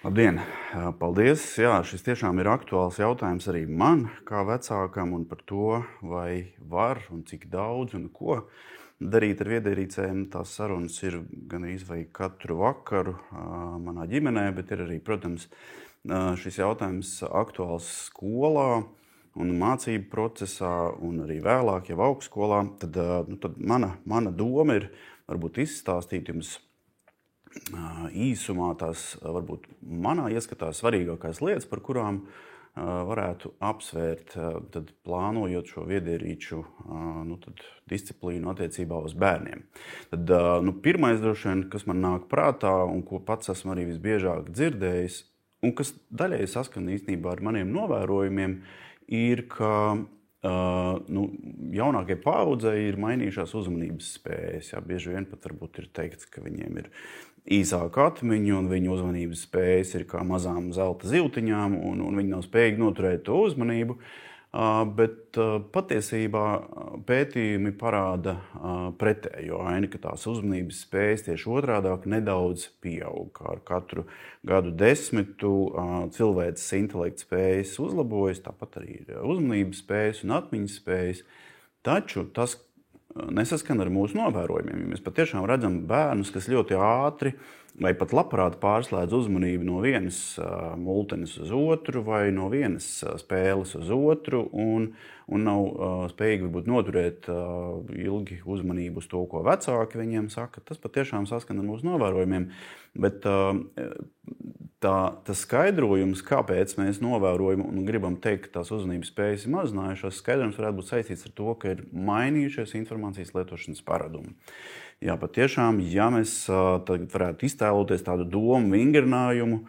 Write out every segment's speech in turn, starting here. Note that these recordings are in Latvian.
Labdien! Paldies! Jā, šis tiešām ir aktuāls jautājums arī man, kā vecākam, un par to, vai var un cik daudz un ko darīt ar viedierīcēm. Tās sarunas ir gan vai katru vakaru manā ģimenē, bet ir arī, protams, šis jautājums aktuāls skolā un mācību procesā, un arī vēlāk, jau augstskolā. Tad mana doma ir varbūt izstāstīt jums īsumā tās varbūt manā ieskatā svarīgākās lietas, par kurām varētu apsvērt, tad plānojot šo viedierīču disciplīnu attiecībā uz bērniem. Tad pirmais droši vien, kas man nāk prātā un ko pats esmu arī visbiežāk dzirdējis, un kas daļēji saskan īstenībā ar maniem novērojumiem, ir, ka jaunākai paaudzei ir mainījušās uzmanības spējas. Jā, bieži vien pat varbūt ir teikts, ka viņiem ir īsāka atmiņa un viņu uzmanības spējas ir kā mazām zelta zivtiņām un viņi nav spējīgi noturēt to uzmanību. Bet patiesībā pētījumi parāda pretējo ainu, ka tās uzmanības spējas tieši otrādāk nedaudz pieaug. Kā ar katru gadu desmitu cilvēces intelekta spējas uzlabojas, tāpat arī uzmanības spējas un atmiņas spējas. Taču tas nesaskan ar mūsu novērojumiem. Mēs patiešām redzam bērnus, kas ļoti ātri vai pat labprāt pārslēdz uzmanību no vienas multenes uz otru vai no vienas spēles uz otru un nav spējīgi varbūt noturēt ilgi uzmanību uz to, ko vecāki viņiem saka. Tas patiešām saskan ar mūsu novērojumiem, bet tas skaidrojums, kāpēc mēs novērojam un gribam teikt, ka tās uzmanības spējas ir mazinājušās, skaidrojums varētu būt saistīts ar to, ka ir mainījušies informācijas lietošanas paradumi. Jā, patiešām, ja mēs tagad varētu iztēloties tādu domu vingrinājumu,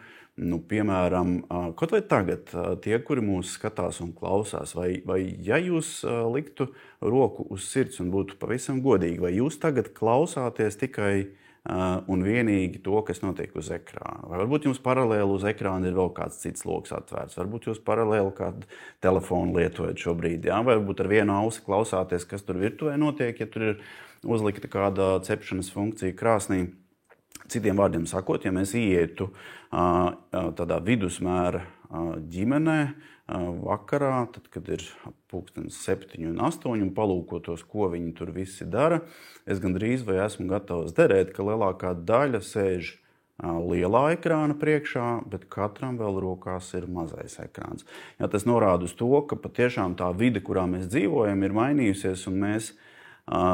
piemēram, kaut vai tagad tie, kuri mūs skatās un klausās, vai ja jūs liktu roku uz sirds un būtu pavisam godīgi, vai jūs tagad klausāties tikai un vienīgi to, kas notiek uz ekrāna. Vai varbūt jums paralēli uz ekrāna ir vēl kāds cits loks atvērts, varbūt jūs paralēli kādu telefonu lietojat šobrīd, jā? Vai varbūt ar vienu ausi klausāties, kas tur virtuvē notiek, ja tur ir uzlikta kāda cepšanas funkcija krāsnī. Citiem vārdiem sakot, ja mēs ietu tādā vidusmēra ģimenē vakarā, tad, kad ir pulkstenis 7 un 8 un palūkotos, ko viņi tur visi dara, es gandrīz vai esmu gatavs derēt, ka lielākā daļa sēž lielā ekrāna priekšā, bet katram vēl rokās ir mazais ekrāns. Jā, tas norāda uz to, ka patiešām tā vide, kurā mēs dzīvojam, ir mainījusies un mēs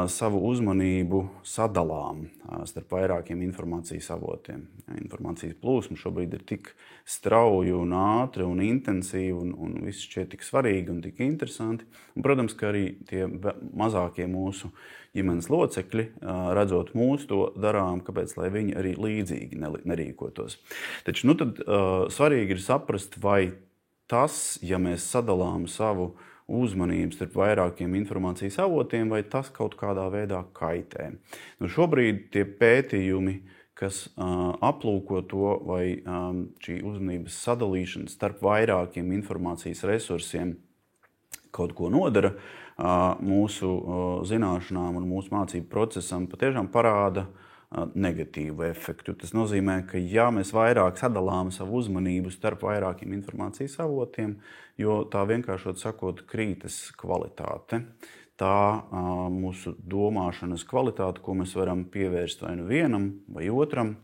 savu uzmanību sadalām starp vairākiem informācijas avotiem. Informācijas plūsma šobrīd ir tik strauja un ātra un intensīva un viss šķiet tik svarīgi un tik interesanti. Un, protams, ka arī tie mazākie mūsu ģimenes locekļi, redzot mūs to darām, kāpēc, lai viņi arī līdzīgi nerīkotos. Taču tad svarīgi ir saprast, vai tas, ja mēs sadalām savu uzmanības starp vairākiem informācijas avotiem, vai tas kaut kādā veidā kaitē. Šobrīd tie pētījumi, kas aplūko to, vai šī uzmanības sadalīšana starp vairākiem informācijas resursiem kaut ko nodara mūsu zināšanām un mūsu mācību procesam, patiešām parāda negatīvu efektu. Tas nozīmē, ka ja mēs vairāk sadalām savu uzmanību starp vairākiem informācijas avotiem, jo tā vienkāršot sakot krītas kvalitāte. Tā mūsu domāšanas kvalitāte, ko mēs varam pievērst vai nu vienam vai otram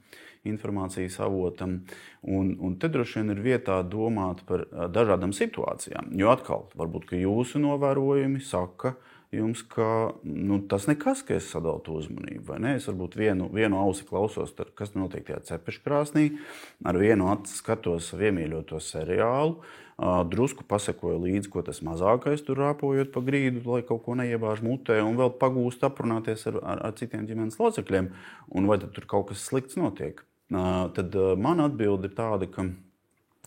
informācijas avotam. Un te droši vien ir vietā domāt par dažādām situācijām. Jo atkal, varbūt, ka jūsu novērojumi saka jums, ka tas nekas, ka es sadalu to uzmanību, vai ne? Es varbūt vienu ausi klausos, kas notiek tajā cepeškrāsnī, ar vienu aci skatos savu iemīļoto seriālu, drusku pasekoju līdzi, ko tas mazākais tur rāpojot pa grīdu, lai kaut ko neiebāž mutē, un vēl pagūst aprunāties ar citiem ģimenes locekļiem, un vai tad tur kaut kas slikts notiek. Tad mana atbilde ir tāda, ka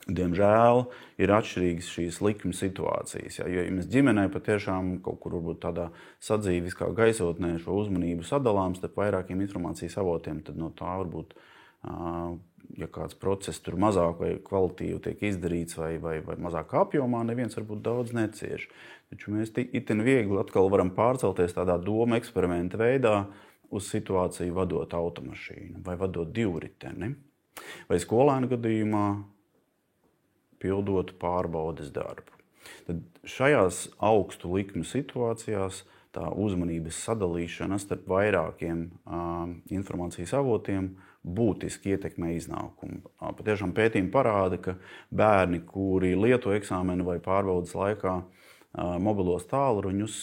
diemžēl ir atšķirīgas šīs likuma situācijas. Ja mēs ģimenē patiešām kaut kur varbūt tādā sadzīviskā gaisotnē šo uzmanību sadalām starp vairākiem informācijas avotiem, tad no tā varbūt, ja kāds process tur mazāk vai kvalitīvi tiek izdarīts vai mazāk apjomā, neviens varbūt daudz necieš. Taču mēs itin viegli atkal varam pārcelties tādā doma eksperimenta veidā uz situāciju vadot automašīnu vai vadot divriteni. vai skolēna gadījumā pildot pārbaudes darbu. Tad šajās augstu likmu situācijās tā uzmanības sadalīšana starp vairākiem informācijas avotiem būtiski ietekmē iznākumu. Patiešām pētījumi parāda, ka bērni, kuri lieto eksāmenu vai pārbaudas laikā mobilos tālruņus,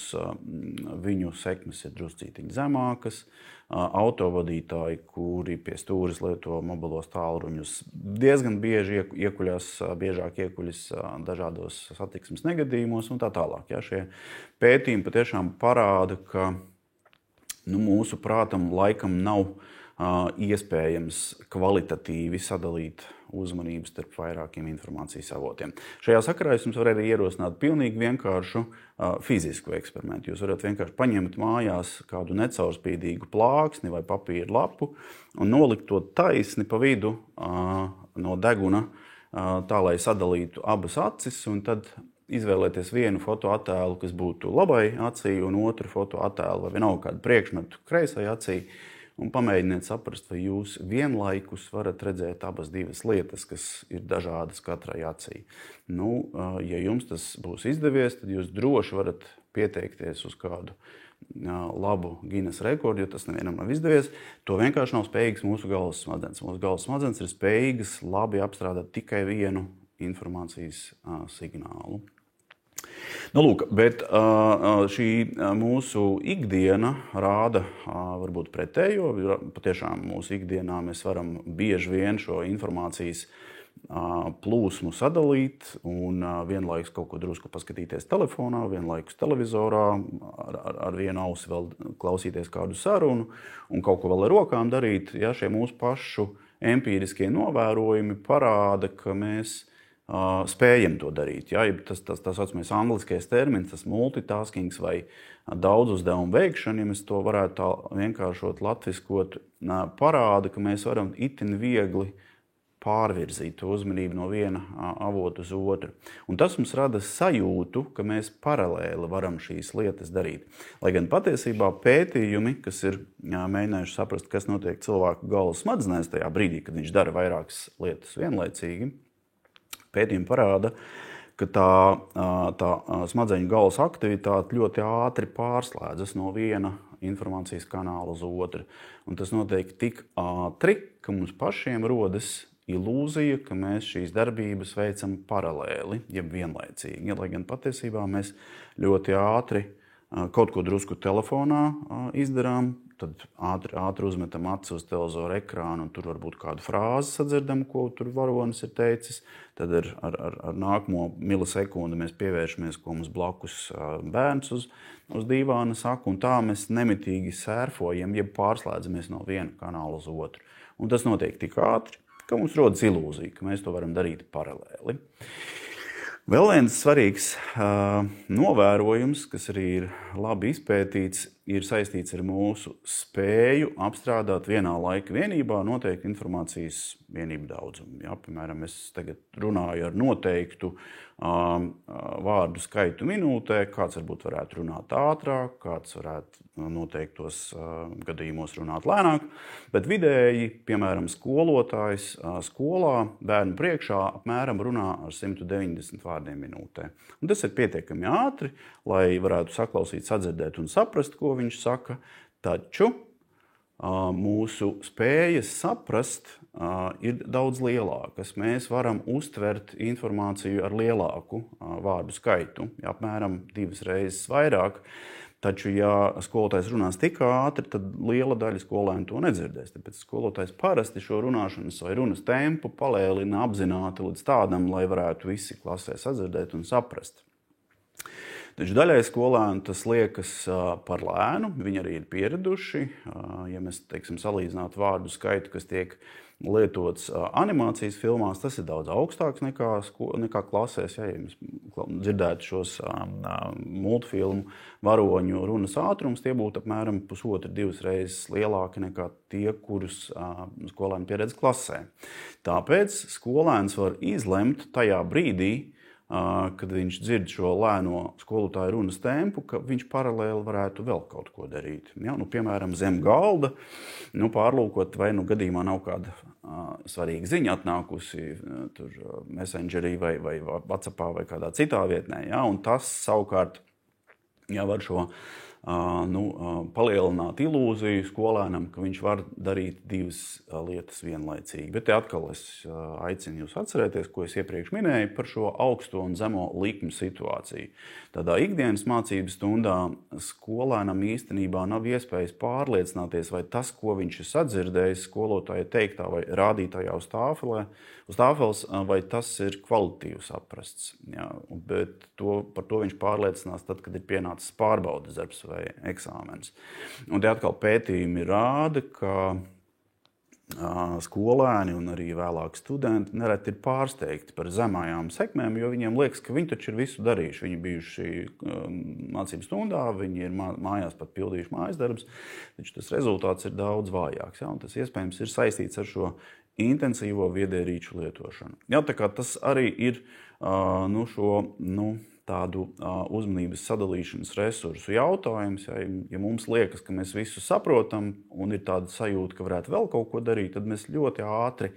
viņu sekmes ir druscītiņi zemākas. Autovadītāji, kuri pie stūres lieto mobilos tālruņus, diezgan bieži biežāk iekuļas dažādos satiksmes negadījumos un tā tālāk. Ja, šie pētījumi patiešām parāda, ka mūsu prātam laikam nav iespējams kvalitatīvi sadalīt uzmanību starp vairākiem informācijas avotiem. Šajā sakarā es jums varu arī ierosināt pilnīgi vienkāršu fizisku eksperimentu. Jūs varat vienkārši paņemt mājās kādu necaurspīdīgu plāksni vai papīra lapu un nolikt to taisni pa vidu no deguna, tā lai sadalītu abas acis, un tad izvēlēties vienu fotoattēlu, kas būtu labai acī, un otru fotoattēlu vai vienalga kādu priekšmetu kreisai acī. Un pamēģiniet saprast, vai jūs vienlaikus varat redzēt abas divas lietas, kas ir dažādas katrai acī. Ja jums tas būs izdevies, tad jūs droši varat pieteikties uz kādu labu Guinness rekordu, jo tas nevienam nav izdevies. To vienkārši nav spējīgs mūsu galvas smadzenes. Mūsu galvas smadzenes ir spējīgas labi apstrādāt tikai vienu informācijas signālu. Lūk, bet šī mūsu ikdiena rāda varbūt pretējo. Patiešām mūsu ikdienā mēs varam bieži vien šo informācijas plūsmu sadalīt un vienlaikus kaut ko drusku paskatīties telefonā, vienlaikus televizorā, ar vienu ausi vēl klausīties kādu sarunu un kaut ko vēl ar rokām darīt. Ja, šie mūsu pašu empīriskie novērojumi parāda, ka mēs spējam to darīt. Ja? Tas saucamais angliskais termins, tas multitaskings vai daudz uzdevumu veikšana, ja mēs to varētu tā vienkāršot latviskot, parāda, ka mēs varam itin viegli pārvirzīt to uzmanību no viena avota uz otru. Un tas mums rada sajūtu, ka mēs paralēli varam šīs lietas darīt. Lai gan patiesībā pētījumi, kas ir mēģinājuši saprast, kas notiek cilvēku galvas smadzenēs tajā brīdī, kad viņš dara vairākas lietas vienlaicīgi, pētījumi parāda, ka tā smadzeņu galvas aktivitāte ļoti ātri pārslēdzas no viena informācijas kanāla uz otru. Un tas notiek tik ātri, ka mums pašiem rodas ilūzija, ka mēs šīs darbības veicam paralēli, jeb vienlaicīgi. Lai gan patiesībā mēs ļoti ātri kaut ko drusku telefonā izdarām, tad ātri uzmetam acis uz televizora ekrānu, un tur varbūt kādu frāzi sadzirdam, ko tur varonis ir teicis. Tad ar nākamo milisekundi mēs pievēršamies, ko mums blakus bērns uz dīvāna saka, un tā mēs nemitīgi sērfojam, jeb pārslēdzamies no viena kanāla uz otru. Un tas notiek tik ātri, ka mums rodas ilūzija, ka mēs to varam darīt paralēli. Vēl viens svarīgs novērojums, kas arī ir labi izpētīts, ir saistīts ar mūsu spēju apstrādāt vienā laika vienībā noteikti informācijas vienību daudzumu. Ja, piemēram, es tagad runāju ar noteiktu vārdu skaitu minūtē, kāds varbūt varētu runāt ātrāk, kāds varētu noteiktos gadījumos runāt lēnāk, bet vidēji, piemēram, skolotājs skolā bērnu priekšā apmēram runā ar 190 vārdiem minūtē. Un tas ir pietiekami ātri, lai varētu saklausīt, sadzirdēt un saprast, ko viņš saka, taču mūsu spējas saprast ir daudz lielākas. Mēs varam uztvert informāciju ar lielāku vārdu skaitu, apmēram 2 reizes vairāk. Taču, ja skolotājs runās tik ātri, tad liela daļa skolēnu to nedzirdēs. Tāpēc skolotājs parasti šo runāšanas vai runas tempu palēlina apzināti līdz tādam, lai varētu visi klasē sadzirdēt un saprast. Taču daļai skolēnu tas liekas par lēnu, viņi arī ir pieraduši. Ja mēs, teiksim, salīdzinātu vārdu skaitu, kas tiek lietots animācijas filmās, tas ir daudz augstāks nekā klasēs. Ja mēs dzirdētu šos multfilmu varoņu runas ātrums, tie būtu apmēram 1,5–2 reizes lielāki nekā tie, kurus skolēni pieredz klasē. Tāpēc skolēns var izlemt tajā brīdī, kad viņš dzird šo lēno skolotāju runas tempu, ka viņš paralēli varētu vēl kaut ko darīt. Ja? Piemēram, zem galda, pārlūkot, vai gadījumā nav kāda svarīga ziņa atnākusi tur Messengerī vai WhatsAppā vai kādā citā vietnē. Ja? Un tas savukārt var šo palielināt ilūziju skolēnam, ka viņš var darīt divas lietas vienlaicīgi. Bet te atkal es aicinu jūs atcerēties, ko es iepriekš minēju par šo augsto un zemo likmu situāciju. Tādā ikdienas mācības stundā skolēnam īstenībā nav iespējas pārliecināties, vai tas, ko viņš ir sadzirdējis skolotāja teiktā vai rādītājā uz tāfeles, vai tas ir kvalitatīvi saprasts. Ja, bet par to viņš pārliecinās tad, kad ir pienācis pārbaudes darbs vai eksāmenis. Un te atkal pētījumi rāda, ka skolēni un arī vēlāk studenti nereti ir pārsteigti par zemājām sekmēm, jo viņiem liekas, ka viņi taču ir visu darījuši. Viņi bijuši mācību stundā, viņi ir mājās pat pildījuši mājas darbus, taču tas rezultāts ir daudz vājāks. Ja? Un tas iespējams ir saistīts ar šo intensīvo viedierīču lietošanu. Ja, tā kā tas arī ir tādu uzmanības sadalīšanas resursu jautājums. Ja mums liekas, ka mēs visu saprotam un ir tāda sajūta, ka varētu vēl kaut ko darīt, tad mēs ļoti ātri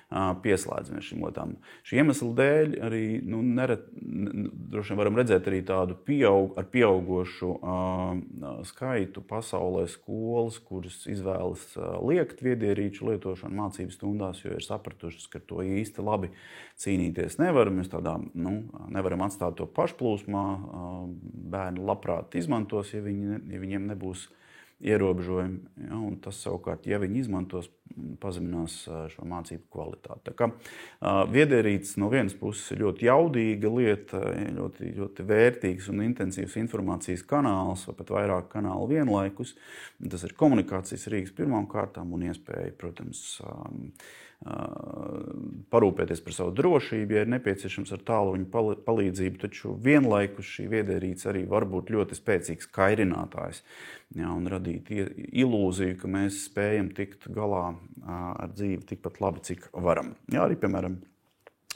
pieslēdzamies šīm lietām. Šī iemesla dēļ arī droši vien varam redzēt arī tādu pieaugošu skaitu pasaulē skolas, kuras izvēlas liekt viedierīču lietošanu mācības stundās, jo ir sapratušas, ka to īsti labi cīnīties nevaram. Mēs nevaram atstāt to pašplūsmā. Bērni labprāt izmantos, ja viņiem nebūs ierobežojumi. Ja, un tas savukārt, ja viņi izmantos, pazeminās šo mācību kvalitāti. Tā kā viedierīces no vienas puses ir ļoti jaudīga lieta, ļoti, ļoti vērtīgs un intensīvs informācijas kanāls, vai pat vairāk kanālu vienlaikus. Tas ir komunikācijas rīks pirmām kārtām un iespēja, protams, parūpēties par savu drošību, ja ir nepieciešams ar tālruņa palīdzību, taču vienlaikus šī viedierīce arī var būt ļoti spēcīgs kairinātājs, ja, un radīt ilūziju, ka mēs spējam tikt galā ar dzīvi tikpat labi, cik varam. Ja, arī, piemēram,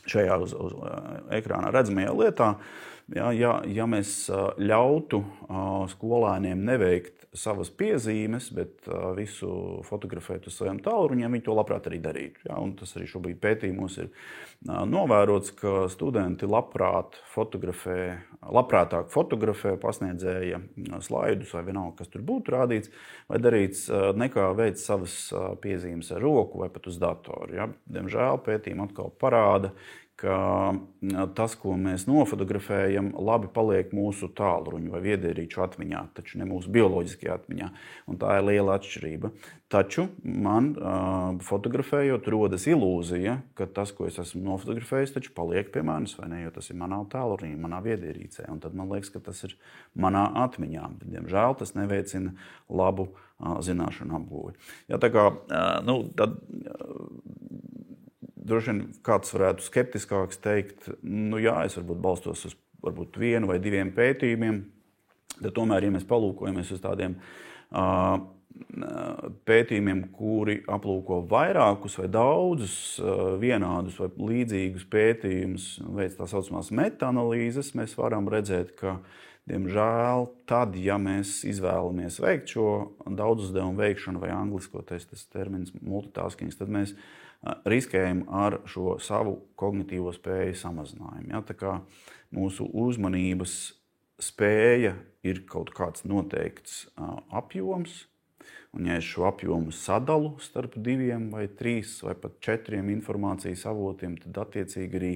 šajā uz ekrānā redzamajā lietā, ja mēs ļautu skolēniem neveikt savas piezīmes, bet visu fotografēt uz saviem tālruņiem, viņi to labprāt arī darītu. Ja? Un tas arī šobrīd pētījumos ir novērots, ka studenti labprātāk fotografē pasniedzēja slaidus vai vienalga, kas tur būtu rādīts, vai darīts, nekā veic savas piezīmes ar roku vai pat uz datoru. Ja? Diemžēl pētījumi atkal parāda, ka tas, ko mēs nofotografējam, labi paliek mūsu tālruņu vai viedierīču atmiņā, taču ne mūsu bioloģiskajā atmiņā. Un tā ir liela atšķirība. Taču man fotografējot rodas ilūzija, ka tas, ko es esmu nofotografējis, taču paliek pie manis, vai ne, jo tas ir manā tālruņā, manā viedierīcē. Un tad man liekas, ka tas ir manā atmiņā. Bet, diemžēl, tas neveicina labu zināšanu apgūvi. Ja, tā kā, tad droši vien kāds varētu skeptiskāks teikt, es varbūt balstos uz vienu vai diviem pētījumiem, bet tomēr, ja mēs palūkojamies uz tādiem pētījumiem, kuri aplūko vairākus vai daudzus vienādus vai līdzīgus pētījumus, veic tā saucamās metaanalīzes, mēs varam redzēt, ka, diemžēl, tad, ja mēs izvēlamies veikt šo daudzuzdevumu veikšanu vai angliskoties tas termins multitasking, tad mēs riskējam ar šo savu kognitīvo spēju samazinājumu. Ja? Tā kā mūsu uzmanības spēja ir kaut kāds noteikts apjoms, un ja es šo apjomu sadalu starp 2 vai 3 vai pat 4 informācijas avotiem, tad attiecīgi arī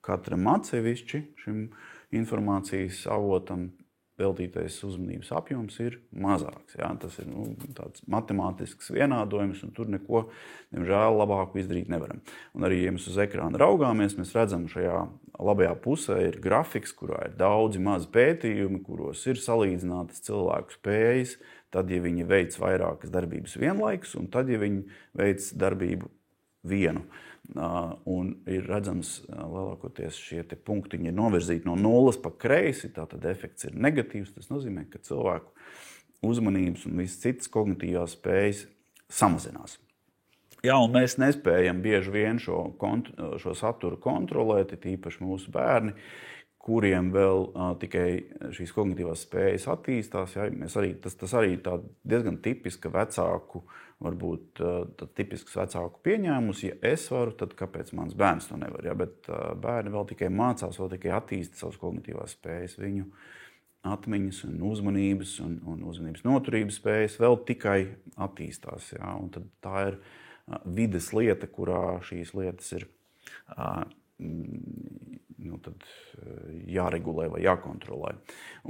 katram atsevišķi šim informācijas avotam veltītais uzmanības apjoms ir mazāks. Ja? Tas ir tāds matemātisks vienādojums, un tur neko, diemžēl, labāku izdarīt nevaram. Un arī, ja mēs uz ekrāna raugāmies, mēs redzam, šajā labajā pusē ir grafiks, kurā ir daudzi mazi pētījumi, kuros ir salīdzinātas cilvēku spējas, tad, ja viņi veic vairākas darbības vienlaikus, un tad, ja viņi veic darbību vienu. Un ir redzams, lielākoties šie punktiņi ir novirzīti no nulles pa kreisi, tātad efekts ir negatīvs. Tas nozīmē, ka cilvēku uzmanības un visas citas kognitīvās spējas samazinās. Jā, un mēs nespējam bieži vien šo saturu kontrolēt, īpaši mūsu bērni, kuriem vēl tikai šīs kognitīvās spējas attīstās. Ja? Tas arī tā diezgan tipiska vecāku, varbūt tipisks vecāku pieņēmums. Ja es varu, tad kāpēc mans bērns to nevar? Ja? Bet bērni vēl tikai mācās, vēl tikai attīsta savas kognitīvās spējas. Viņu atmiņas un uzmanības un uzmanības noturības spējas vēl tikai attīstās. Ja? Un tad tā ir vides lieta, kurā šīs lietas ir jāregulē vai jākontrolē.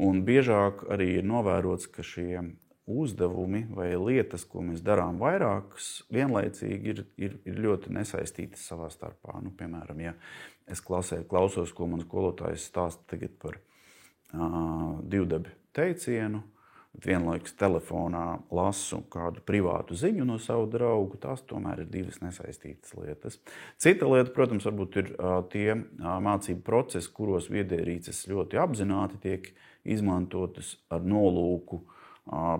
Un biežāk arī ir novērots, ka šie uzdevumi vai lietas, ko mēs darām vairākas, vienlaicīgi ir ļoti nesaistītas savā starpā. Piemēram, ja es klasē klausos, ko mans skolotājs stāsta tagad par divdebi teicienu, vienlaikus telefonā lasu kādu privātu ziņu no savu draugu, tās tomēr ir divas nesaistītas lietas. Cita lieta, protams, varbūt ir tie mācību procesi, kuros viedierīces ļoti apzināti tiek izmantotas ar nolūku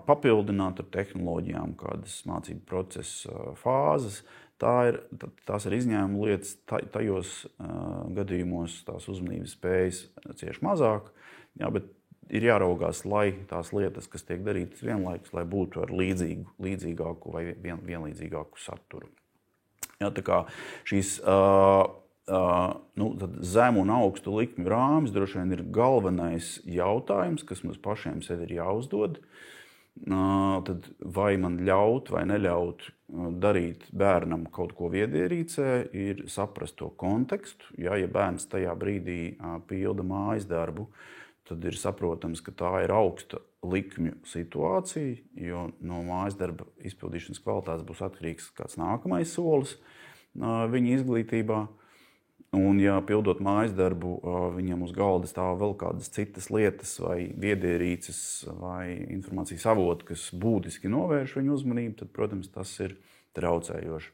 papildināt ar tehnoloģijām kādas mācību procesa fāzes. Tās ir izņēmuma lietas, tajos gadījumos tās uzmanības spējas cieši mazāk, jā, bet ir jāraugās, lai tās lietas, kas tiek darītas vienlaikus, lai būtu ar līdzīgāku vai vienlīdzīgāku saturu. Jā, tā kā šīs zemu un augstu likmju rāmis droši vien ir galvenais jautājums, kas mums pašiem sev ir jāuzdod. Tad vai man ļaut vai neļaut darīt bērnam kaut ko viedierīcē, ir saprast to kontekstu. Ja bērns tajā brīdī pilda mājas darbu, tad ir saprotams, ka tā ir augsta likmju situācija, jo no mājas darba izpildīšanas kvalitātes būs atkarīgs kāds nākamais solis viņa izglītībā. Un, ja pildot mājas darbu, viņam uz galda stāv vēl kādas citas lietas vai viedierīces vai informācijas avoti, kas būtiski novērš viņu uzmanību, tad, protams, tas ir traucējoši.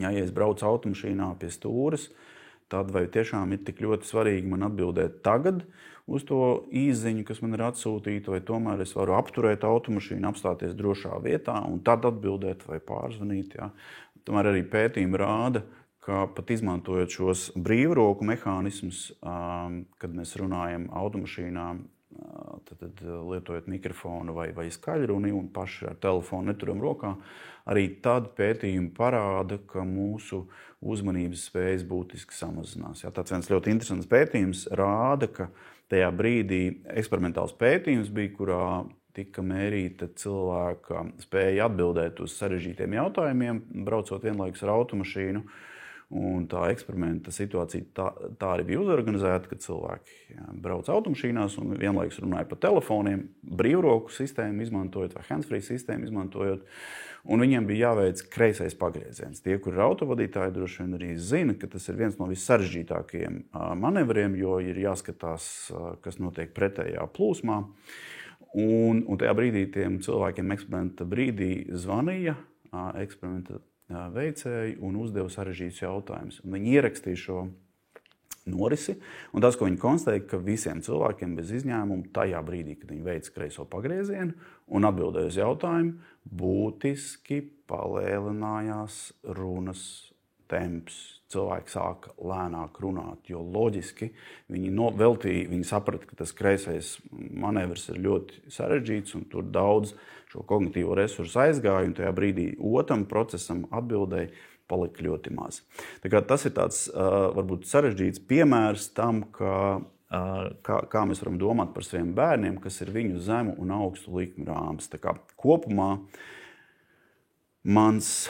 Ja es braucu automašīnā pie stūres, tad vai tiešām ir tik ļoti svarīgi man atbildēt tagad uz to īsziņu, kas man ir atsūtīta, vai tomēr es varu apturēt automašīnu, apstāties drošā vietā un tad atbildēt vai pārzvanīt. Ja. Tomēr arī pētījumi rāda, ka pat izmantojot šos brīvroku mehānismus, kad mēs runājam automašīnā, tad lietojot mikrofonu vai skaļruni un paši ar telefonu neturam rokā, arī tad pētījumi parāda, ka mūsu uzmanības spējas būtiski samazinās. Ja, tāds viens ļoti interesants pētījums rāda, ka tajā brīdī eksperimentāls pētījums bija, kurā tika mērīta cilvēka spēja atbildēt uz sarežģītiem jautājumiem, braucot vienlaikus ar automašīnu. Un tā eksperimenta situācija tā arī bija uzorganizēta, ka cilvēki brauc automašīnās un vienlaikus runāja pa telefoniem, brīvroku sistēmu izmantojot vai handsfree sistēmu izmantojot, un viņiem bija jāveic kreisais pagrieziens. Tie, kur ir autovadītāji, droši vien arī zina, ka tas ir viens no vissarežģītākajiem manevriem, jo ir jāskatās, kas notiek pretējā plūsmā. Un tajā brīdī tiem cilvēkiem eksperimenta brīdī zvanīja eksperimenta veicēji un uzdeva sarežģītus jautājumus. Viņi ierakstīja šo norisi, un tas, ko viņi konstatēja, ka visiem cilvēkiem bez izņēmuma tajā brīdī, kad viņi veica kreiso pagriezienu un atbildēja uz jautājumu, būtiski palēlinājās runas temps. Cilvēki sāka lēnāk runāt, jo loģiski viņi saprata, ka tas kreisais manevrs ir ļoti sarežģīts un tur daudz šo kognitīvo resursu aizgāja, un tajā brīdī otram procesam atbildēja palika ļoti maz. Tā kā tas ir tāds varbūt sarežģīts piemērs tam, kā mēs varam domāt par saviem bērniem, kas ir viņu zemu un augstu likmju rāmis. Tā kā kopumā mans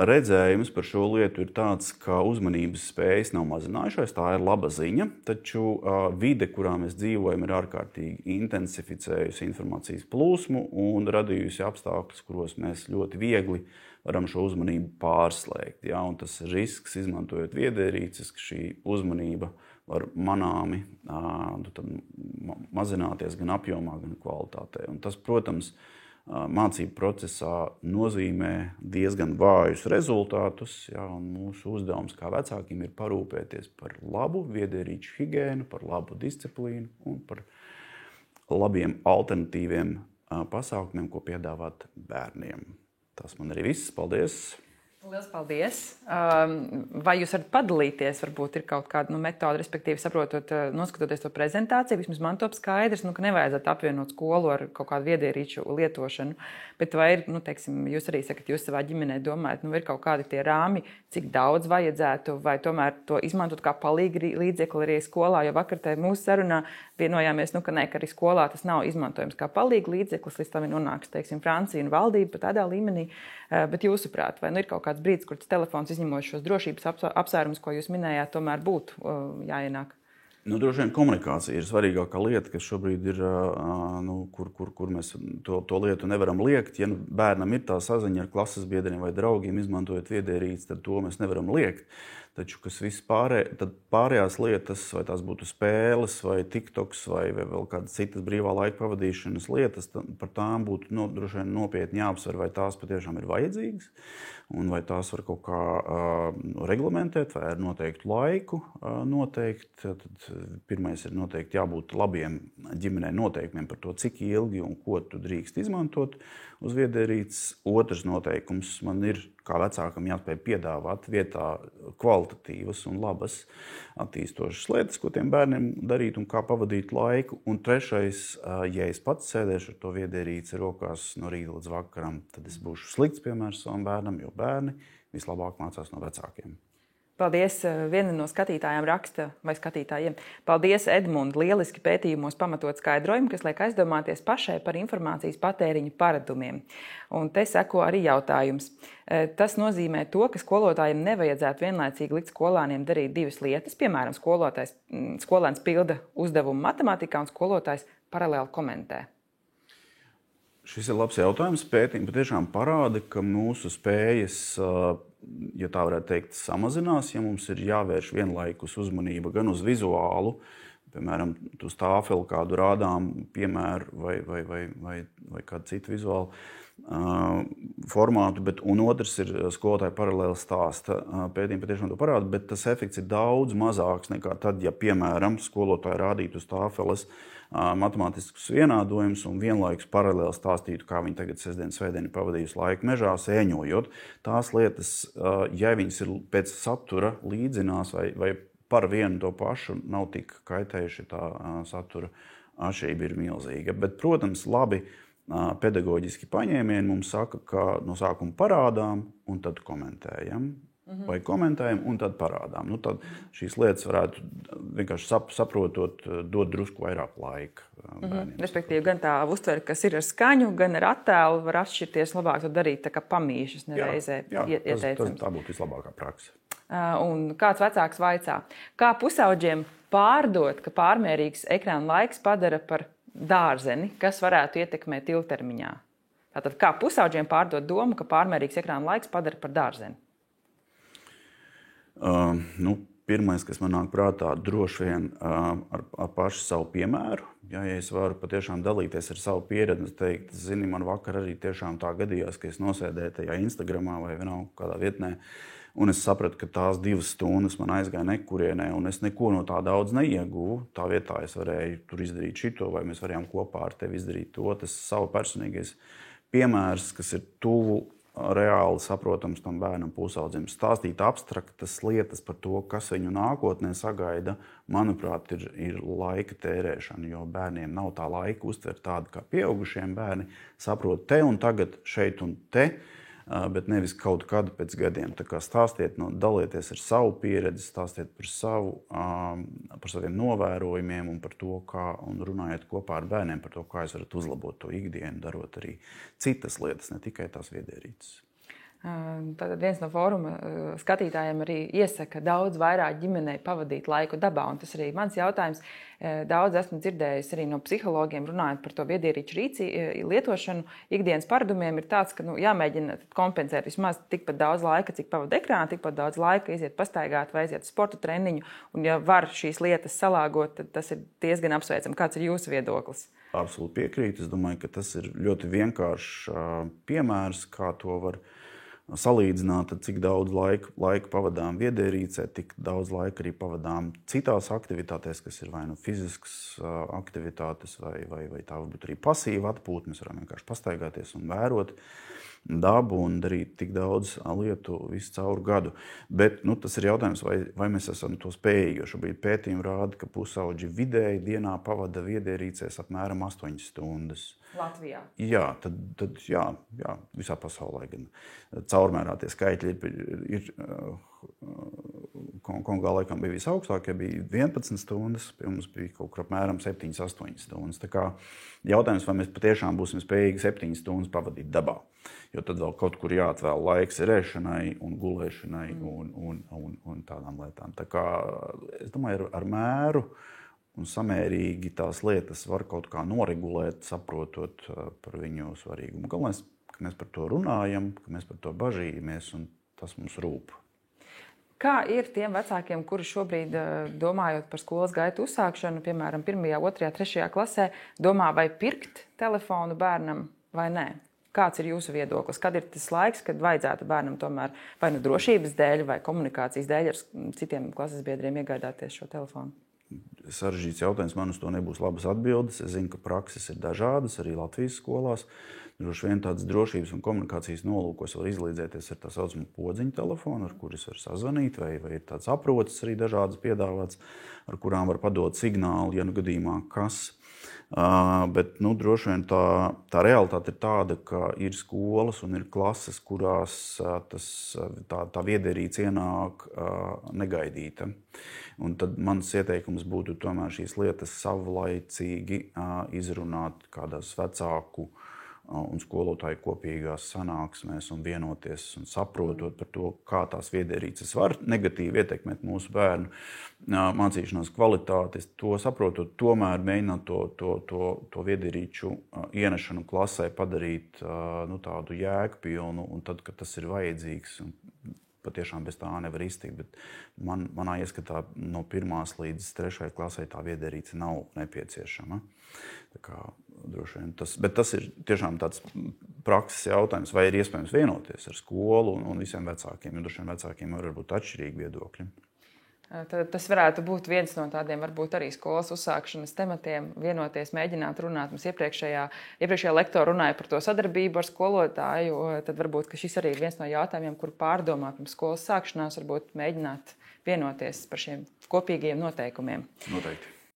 redzējums par šo lietu ir tāds, ka uzmanības spējas nav mazinājušās, tā ir laba ziņa, taču vide, kurā mēs dzīvojam, ir ārkārtīgi intensificējusi informācijas plūsmu un radījusi apstākļus, kuros mēs ļoti viegli varam šo uzmanību pārslēgt. Ja? Un tas risks, izmantojot viedierīces, ka šī uzmanība var manāmi mazināties gan apjomā, gan kvalitātē. Un tas, protams, mācību procesā nozīmē diezgan vājus rezultātus, ja, un mūsu uzdevums kā vecākiem ir parūpēties par labu viedierīču higiēnu, par labu disciplīnu un par labiem alternatīviem pasākumiem, ko piedāvāt bērniem. Tas man arī viss. Paldies! Lielas paldies! Vai jūs varat padalīties, varbūt ir kaut kāda metode, respektīvi saprotot, noskatoties to prezentāciju, vismaz man top skaidrs, ka nevajadzētu apvienot skolu ar kaut kādu viedierīču lietošanu, bet vai ir, teiksim, jūs arī sakat, jūs savā ģimenē domājat, ir kaut kādi tie rāmi, cik daudz vajadzētu, vai tomēr to izmantot kā palīgi līdzekli arī skolā, jo vakar te mūsu sarunā vienojāmies, ka arī skolā tas nav izmantojams kā palīgi līdzeklis, līdz tam ir nonāks, teiksim, Francija un valdība pat tādā līmenī, bet jūsuprāt, vai ir kaut kāds brīdis, kur tas telefons izņemot šos drošības apsvērumus, ko jūs minējāt, tomēr būtu jāienāk? Droši vien komunikācija ir svarīgākā lieta, kas šobrīd ir, kur mēs to lietu nevaram liekt. Ja bērnam ir tā saziņa ar klases biedriem vai draugiem, izmantojot viedierīces, tad to mēs nevaram liekt. Taču, kas viss pārējās lietas, vai tās būtu spēles, vai TikToks, vai vēl kādas citas brīvā laika pavadīšanas lietas, par tām būtu droši vien nopietni jāapsver, vai tās patiešām ir vajadzīgas, un vai tās var kaut kā reglamentēt, vai ar noteiktu laiku noteikt. Tad pirmais ir noteikti jābūt labiem ģimenei noteikumiem par to, cik ilgi un ko tu drīkst izmantot uz viedierīces. Otrs noteikums man ir, kā vecākam, jāspēj piedāvāt vietā kvalitatīvas un labas attīstošas lietas, ko tiem bērniem darīt un kā pavadīt laiku. Un trešais, ja es pats sēdēšu ar to viedierīci rokās no rīta līdz vakaram, tad es būšu slikts piemērs savam bērnam, jo bērni vislabāk mācās no vecākiem. Paldies, viena no skatītājām raksta, vai skatītājiem. Paldies, Edmund, lieliski pētījumos pamatot skaidrojumu, kas liek aizdomāties pašai par informācijas patēriņu paradumiem. Un te seko arī jautājums. Tas nozīmē to, ka skolotājiem nevajadzētu vienlaicīgi likt skolāniem darīt divas lietas. Piemēram, skolēns pilda uzdevumu matemātikā un skolotājs paralēli komentē. Šis ir labs jautājums. Pētījumi patiešām parāda, ka mūsu spējas, ja tā varētu teikt, samazinās, ja mums ir jāvērš vienlaikus uzmanība gan uz vizuālu, piemēram, uz tāfeli kādu rādām piemēru vai kādu citu vizuālu formātu, un otrs ir skolotāja paralēli stāsta. Pētījumi patiešām to parāda, bet tas efekts ir daudz mazāks nekā tad, ja, piemēram, skolotāja rādītu uz tāfeles matemātiskus vienādojumus un vienlaikus paralēli stāstītu, kā viņi tagad sestdien, svētdien ir pavadījusi laiku mežā, sēņojot. Tās lietas, ja viņas ir pēc satura līdzinās vai par vienu to pašu, nav tik kaitējuši, tā satura atšķirība ir milzīga. Bet, protams, labi pedagoģiski paņēmieni mums saka, ka no sākuma parādām un tad komentējam. Vai komentējam un tad parādām. Tad šīs lietas varētu vienkārši saprotot, dot drusku vairāk laika bērniem. Respektīvi, gan tā uztvere, kas ir ar skaņu, gan ar attēlu, var atšķirties labāk to darīt tā kā pamīšas nereizē ieteicams. Tā būtu vislabākā praksa. Un kāds vecāks vaicā, kā pusaudžiem pārdot, ka pārmērīgs ekrāna laiks padara par dārzeni, kas varētu ietekmēt ilgtermiņā? Tātad, kā pusaudžiem pārdot domu, ka pārmērīgs ekrāna laiks padara par dārzeni? Pirmais, kas man nāk prātā, droši vien ar pašu savu piemēru. Ja es varu patiešām dalīties ar savu pieredzi, teikt, zini, man vakar arī tiešām tā gadījās, ka es nosēdēju tajā Instagramā vai vienalga kādā vietnē, un es sapratu, ka tās 2 stundas man aizgāja nekurienē, un es neko no tā daudz neieguvu. Tā vietā es varēju tur izdarīt šito, vai mēs varējām kopā ar tevi izdarīt to. Tas savu personīgais piemērs, kas ir tuvu reāli saprotams tam bērnam, pusaudzim. Stāstīt abstraktas lietas par to, kas viņu nākotnē sagaida, manuprāt, ir laika tērēšana, jo bērniem nav tā laika uztvert tādu kā pieaugušiem. Bērni saprot te un tagad, šeit un te, bet nevis kaut kad pēc gadiem. Tā kā stāstiet, dalieties ar savu pieredzi, stāstiet par saviem novērojumiem un par to, un runājiet kopā ar bērniem par to, kā jūs varat uzlabot to ikdienu, darot arī citas lietas, ne tikai tās viedierīces. Tātad viens no fóruma skatītājiem arī iesaka daudz vairāk ģimenei pavadīt laiku dabā, un tas arī mans jautājums. Daudz esmu dzirdējis arī no psihologiem runājot par to viedierīču lietošanu. Ikdienas paradumiem ir tāds, ka jāmēģina kompensēt vismaz tikpat daudz laika, cik pavada ekrānā, tikpat daudz laika iziet pastaigāt vai aiziet sporta treniņu, un ja var šīs lietas salāgot, tad tas ir diezgan apsveicami. Kāds ir jūsu viedoklis? Absolūti piekrītu. Es domāju, ka tas ir ļoti vienkāršs piemērs, kā to var salīdzināt, cik daudz laika pavadām viedierīcē, tik daudz laika arī pavadām citās aktivitātēs, kas ir vai nu fiziskas aktivitātes, vai tā varbūt arī pasīva atpūta. Mēs varam vienkārši pastaigāties un vērot. dabu un darīt tik daudz lietu visu cauru gadu. Bet tas ir jautājums, vai mēs esam to spējīgi, jo šobrīd pētījumi rāda, ka pusauģi vidēji dienā pavada viedierīcēs apmēram 8 stundas. Latvijā? Jā, tad visā pasaulē gan. Caurmērā tie skaitļi ir Kongā laikam bija visaugstākie, bija 11 stundas, pie mums bija kaut kur apmēram 7-8 stundas. Tā kā jautājums, vai mēs patiešām būsim spējīgi 7 stundas pavadīt dabā, jo tad vēl kaut kur jāatvēl laiks ēšanai un gulēšanai un tādām lietām. Tā kā es domāju, ar mēru un samērīgi tās lietas var kaut kā noregulēt, saprotot par viņu svarīgumu. Galvenais, ka mēs par to runājam, ka mēs par to bažījamies un tas mums rūp. Kā ir tiem vecākiem, kuri šobrīd, domājot par skolas gaitu uzsākšanu, piemēram, 1., 2., 3. klasē, domā, vai pirkt telefonu bērnam vai nē? Kāds ir jūsu viedoklis? Kad ir tas laiks, kad vajadzētu bērnam tomēr vai drošības dēļ vai komunikācijas dēļ ar citiem klases biedriem iegādāties šo telefonu? Sarežģīts jautājums, man uz to nebūs labas atbildes. Es zinu, ka prakses ir dažādas arī Latvijas skolās. Droši vien tādas drošības un komunikācijas nolūkos var izlīdzēties ar tā saucamu podziņu telefonu, ar kuras var sazvanīt, vai ir tāds aprocis arī dažādas piedāvāts, ar kurām var padot signālu, ja gadījumā kas. Bet droši vien tā realitāte ir tāda, ka ir skolas un ir klases, kurās tā viederīce ienāk negaidīta. Un tad mans ieteikums būtu tomēr šīs lietas savlaicīgi izrunāt kādās vecāku un skolotāju kopīgās sanāksmēs un vienoties un saprotot par to, kā tās viederīces var negatīvi ietekmēt mūsu bērnu mācīšanās kvalitāti. To saprotot, tomēr mēģināt to viederīču ienešanu klasē padarīt tādu jēgpilnu, un tad, kad tas ir vajadzīgs, un patiešām bez tā nevar iztikt, bet manā ieskatā no 1. līdz 3. klasē tā viederīce nav nepieciešama. Tā kā droši vien tas ir tiešām tāds prakses jautājums, vai ir iespējams vienoties ar skolu un visiem vecākiem, jo droši vien vecākiem var būt atšķirīgi viedokļi. Tad tas varētu būt viens no tādiem varbūt arī skolas uzsākšanas tematiem, vienoties, mēģināt runāt. Mums iepriekšējā lektora runāja par to sadarbību ar skolotāju, tad varbūt ka šis arī ir viens no jautājumiem, kur pārdomāt pirms skolas sākšanās, varbūt mēģināt vienoties par šiem kopīgiem noteikumiem. Noteikti.